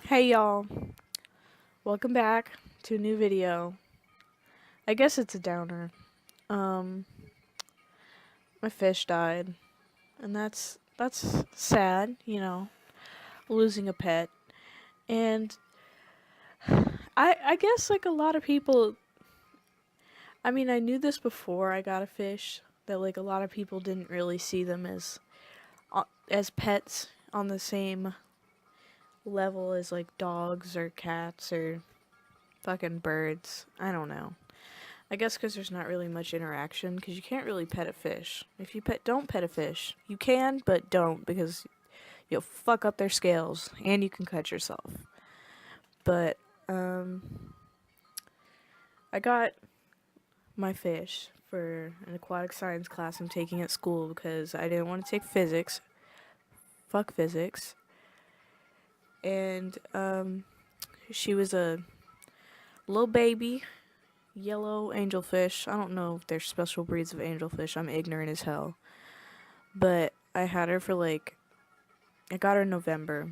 Hey y'all, welcome back to a new video. I guess it's a downer. Um, my fish died, and that's sad, losing a pet. And I guess like a lot of people, I mean, I knew this before I got a fish that like a lot of people didn't really see them as pets on the same level as like dogs or cats or fucking birds. I don't know. I guess because there's not really much interaction, because you can't really pet a fish. If you don't pet a fish. You can, but don't, because you'll fuck up their scales, and you can cut yourself. But, I got my fish for an aquatic science class I'm taking at school, because I didn't want to take physics. Fuck physics. And, she was a little baby yellow angelfish. I don't know if there's special breeds of angelfish. I'm ignorant as hell. But I had her for I got her in November.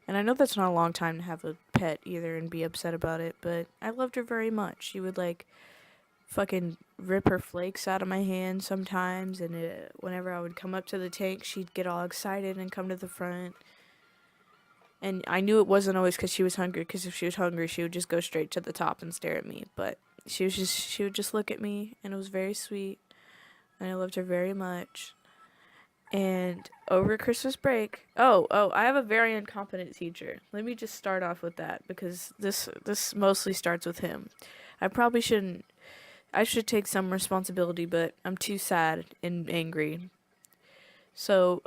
And I know that's not a long time to have a pet either and be upset about it, but I loved her very much. She would fucking rip her flakes out of my hand sometimes, and whenever I would come up to the tank, she'd get all excited and come to the front. And I knew it wasn't always because she was hungry, because if she was hungry, she would just go straight to the top and stare at me. But she would just look at me, and it was very sweet, and I loved her very much. And over Christmas break, I have a very incompetent teacher. Let me just start off with that, because this mostly starts with him. I should take some responsibility, but I'm too sad and angry. So,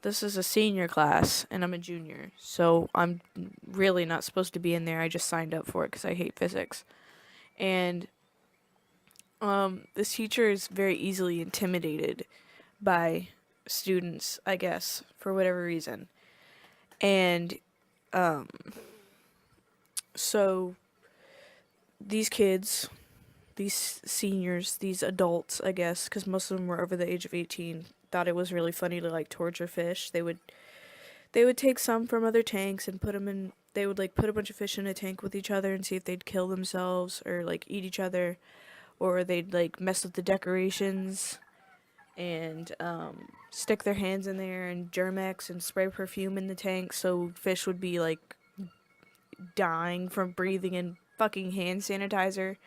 this is a senior class, and I'm a junior, so I'm really not supposed to be in there. I just signed up for it because I hate physics. And, this teacher is very easily intimidated by students, I guess, for whatever reason. And, so these kids, these seniors, these adults, I guess, because most of them were over the age of 18, thought it was really funny to torture fish. They would take some from other tanks and put them in. They would put a bunch of fish in a tank with each other and see if they'd kill themselves or eat each other, or they'd mess with the decorations and stick their hands in there and Germex and spray perfume in the tank so fish would be dying from breathing in fucking hand sanitizer.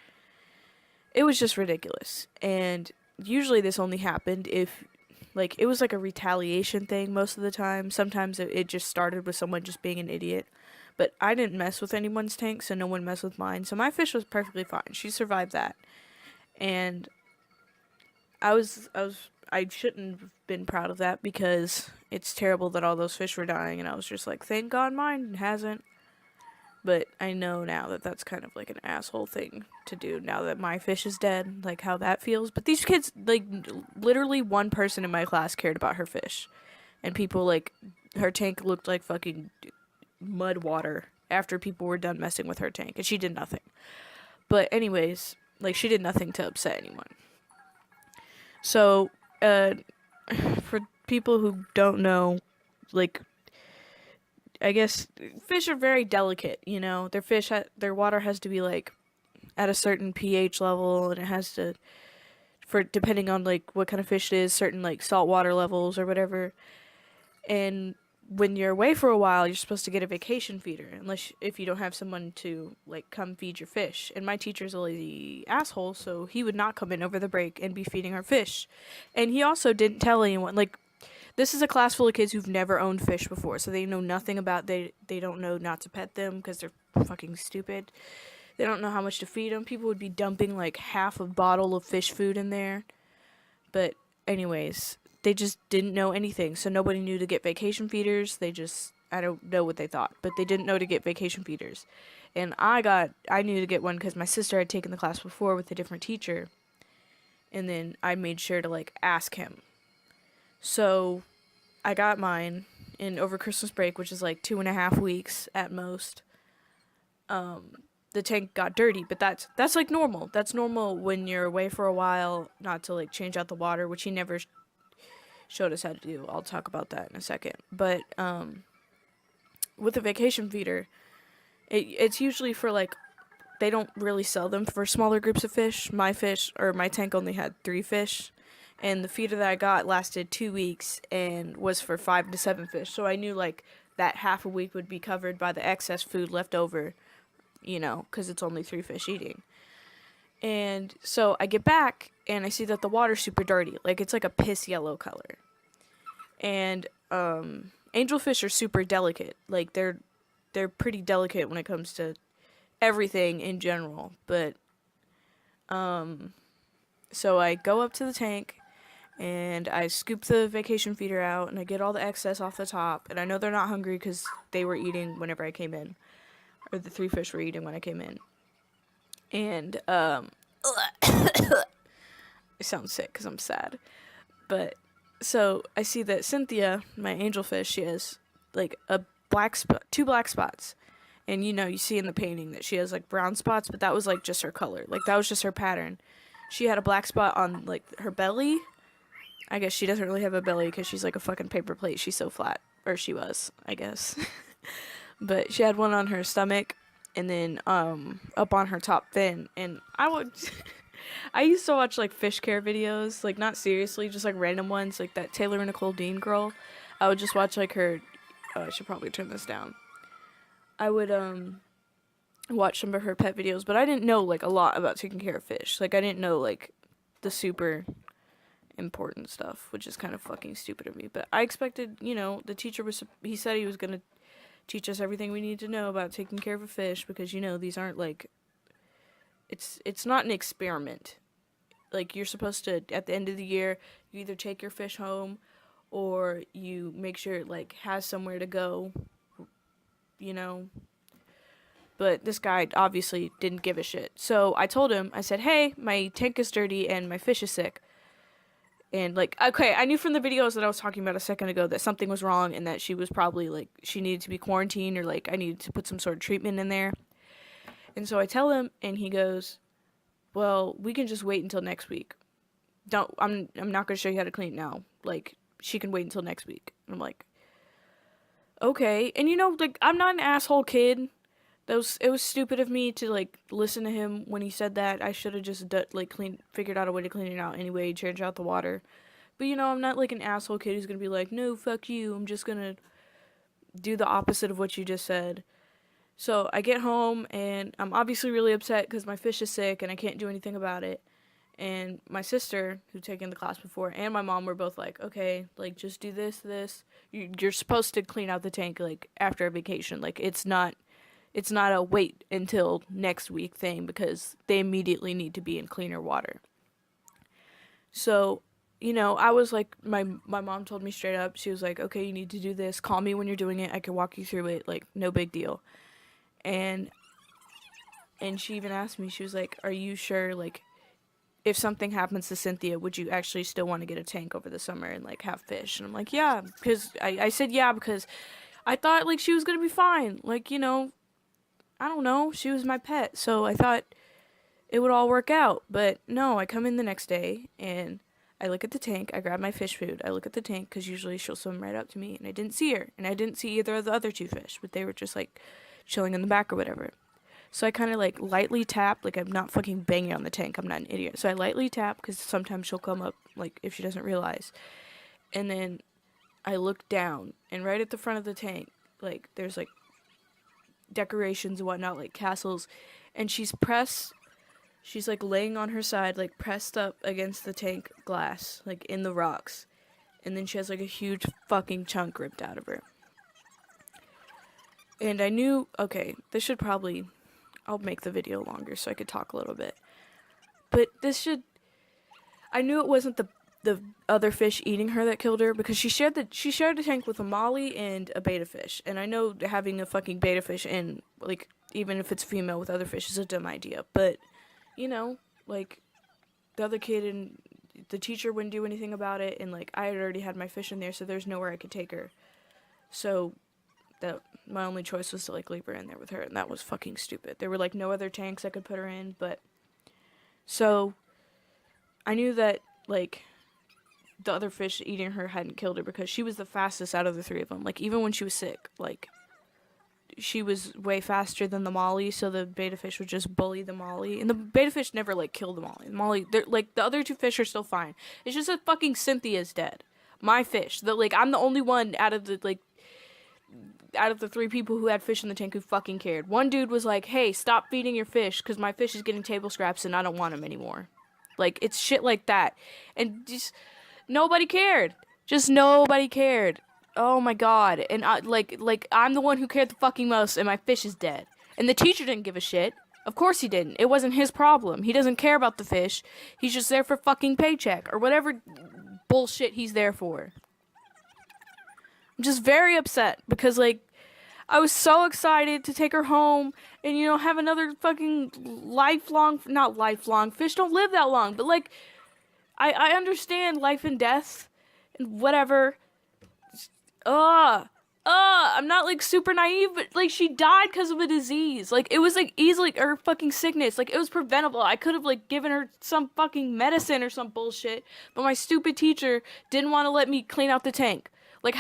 It was just ridiculous. And usually this only happened if it was a retaliation thing most of the time. Sometimes it just started with someone just being an idiot. But I didn't mess with anyone's tank, so no one messed with mine. So my fish was perfectly fine. She survived that. And I shouldn't have been proud of that, because it's terrible that all those fish were dying, and I was just thank God mine hasn't. But I know now that that's kind of an asshole thing to do now that my fish is dead, how that feels. But these kids, literally one person in my class cared about her fish. And people, her tank looked like fucking mud water after people were done messing with her tank. And she did nothing. But anyways, she did nothing to upset anyone. So, for people who don't know, I guess fish are very delicate, their water has to be at a certain pH level, and it has to, for depending on what kind of fish it is, certain saltwater levels or whatever. And when you're away for a while, you're supposed to get a vacation feeder, if you don't have someone to come feed your fish. And my teacher's a lazy asshole, so he would not come in over the break and be feeding our fish. And he also didn't tell anyone. This is a class full of kids who've never owned fish before, so they know nothing about, they don't know not to pet them because they're fucking stupid. They don't know how much to feed them. People would be dumping half a bottle of fish food in there. But anyways, they just didn't know anything, so nobody knew to get vacation feeders. I don't know what they thought, but they didn't know to get vacation feeders. And I knew to get one because my sister had taken the class before with a different teacher, and then I made sure to ask him. So I got mine, and over Christmas break, which is 2.5 weeks at most, the tank got dirty. But that's normal. That's normal when you're away for a while, not to change out the water, which he never showed us how to do. I'll talk about that in a second. But with a vacation feeder, it's usually for like, they don't really sell them for smaller groups of fish. My tank only had 3 fish, and the feeder that I got lasted 2 weeks and was for 5 to 7 fish. So I knew like that half a week would be covered by the excess food left over, because it's only 3 fish eating. And so I get back and I see that the water's super dirty. Like, it's like a piss yellow color. And angelfish are super delicate. Like, they're pretty delicate when it comes to everything in general. But so I go up to the tank and I scoop the vacation feeder out and I get all the excess off the top. And I know they're not hungry because they were eating whenever I came in, or the 3 fish were eating when I came in. And I sound sick because I'm sad. But so I see that Cynthia, my angelfish, she has like a black spot, 2 black spots. And you see in the painting that she has like brown spots, but that was like just her color. Like, that was just her pattern. She had a black spot on like her belly. I guess she doesn't really have a belly because she's like a fucking paper plate. She's so flat. Or she was, I guess. But she had one on her stomach. And then up on her top fin. And I used to watch like fish care videos, like not seriously, just like random ones, like that Taylor and Nicole Dean girl. I would just watch like her. I should probably turn this down. I would watch some of her pet videos, but I didn't know like a lot about taking care of fish. Like, I didn't know like the super important stuff, which is kind of fucking stupid of me. But I expected, the teacher he said he was gonna teach us everything we need to know about taking care of a fish, because these aren't like, it's not an experiment. Like, you're supposed to, at the end of the year, you either take your fish home or you make sure it like has somewhere to go, but this guy obviously didn't give a shit. So I told him, I said, hey, my tank is dirty and my fish is sick. And, like, okay, I knew from the videos that I was talking about a second ago that something was wrong and that she was probably, like, she needed to be quarantined, or, like, I needed to put some sort of treatment in there. And so I tell him, and he goes, well, we can just wait until next week. I'm not going to show you how to clean it now. Like, she can wait until next week. And I'm like, okay. And, like, I'm not an asshole kid. It was stupid of me to, like, listen to him when he said that. I should have just, figured out a way to clean it out anyway, change out the water. But, I'm not, like, an asshole kid who's gonna be like, no, fuck you, I'm just gonna do the opposite of what you just said. So, I get home, and I'm obviously really upset because my fish is sick, and I can't do anything about it. And my sister, who'd taken the class before, and my mom were both like, okay, like, just do this. You're supposed to clean out the tank, like, after a vacation. Like, it's not a wait until next week thing, because they immediately need to be in cleaner water. So, I was like, my mom told me straight up, she was like, okay, you need to do this. Call me when you're doing it. I can walk you through it. Like, no big deal. And she even asked me, she was like, are you sure, like, if something happens to Cynthia, would you actually still want to get a tank over the summer and, like, have fish? And I'm like, yeah, because I said yeah, because I thought, like, she was going to be fine. Like, I don't know, she was my pet, so I thought it would all work out. But no, I come in the next day, and I look at the tank, I grab my fish food, I look at the tank, because usually she'll swim right up to me, and I didn't see her, and I didn't see either of the other 2 fish, but they were just, like, chilling in the back or whatever. So I kind of, like, lightly tap, like, I'm not fucking banging on the tank, I'm not an idiot, so I lightly tap, because sometimes she'll come up, like, if she doesn't realize, and then I look down, and right at the front of the tank, like, there's, like, decorations and whatnot, like castles, and she's like laying on her side, like pressed up against the tank glass, like in the rocks, and then she has like a huge fucking chunk ripped out of her. And I knew, okay, I'll make the video longer so I could talk a little bit, but I knew it wasn't the other fish eating her that killed her, because she shared the tank with a molly and a betta fish, and I know having a fucking betta fish in, like, even if it's female with other fish, is a dumb idea, but like, the other kid and the teacher wouldn't do anything about it, and like, I had already had my fish in there, so there's nowhere I could take her, so that my only choice was to like leave her in there with her, and that was fucking stupid. There were like no other tanks I could put her in, but so I knew that like the other fish eating her hadn't killed her, because she was the fastest out of the 3 of them. Like, even when she was sick, like, she was way faster than the molly, so the beta fish would just bully the molly. And the beta fish never like killed the molly. The molly, they're like the other two fish are still fine. It's just that fucking Cynthia's dead. My fish. I'm the only one out of the 3 people who had fish in the tank who fucking cared. One dude was like, "Hey, stop feeding your fish because my fish is getting table scraps and I don't want him anymore." Like, it's shit like that. And just nobody cared. Just nobody cared. Oh my god. And I'm the one who cared the fucking most, and my fish is dead. And the teacher didn't give a shit. Of course he didn't. It wasn't his problem. He doesn't care about the fish. He's just there for fucking paycheck or whatever bullshit he's there for. I'm just very upset because, like, I was so excited to take her home and, you know, have another fucking not lifelong, fish don't live that long, but, like, I understand life and death and whatever. I'm not, like, super naive, but, like, she died because of a disease. Like, it was, like, easily, or fucking sickness. Like, it was preventable. I could have, like, given her some fucking medicine or some bullshit, but my stupid teacher didn't want to let me clean out the tank. Like,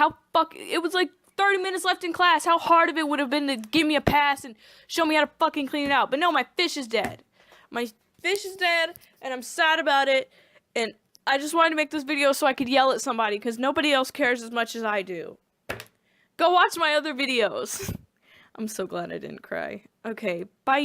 it was, like, 30 minutes left in class. How hard of it would have been to give me a pass and show me how to fucking clean it out. But no, my fish is dead. My fish is dead, and I'm sad about it, and I just wanted to make this video so I could yell at somebody, because nobody else cares as much as I do. Go watch my other videos. I'm so glad I didn't cry. Okay, bye.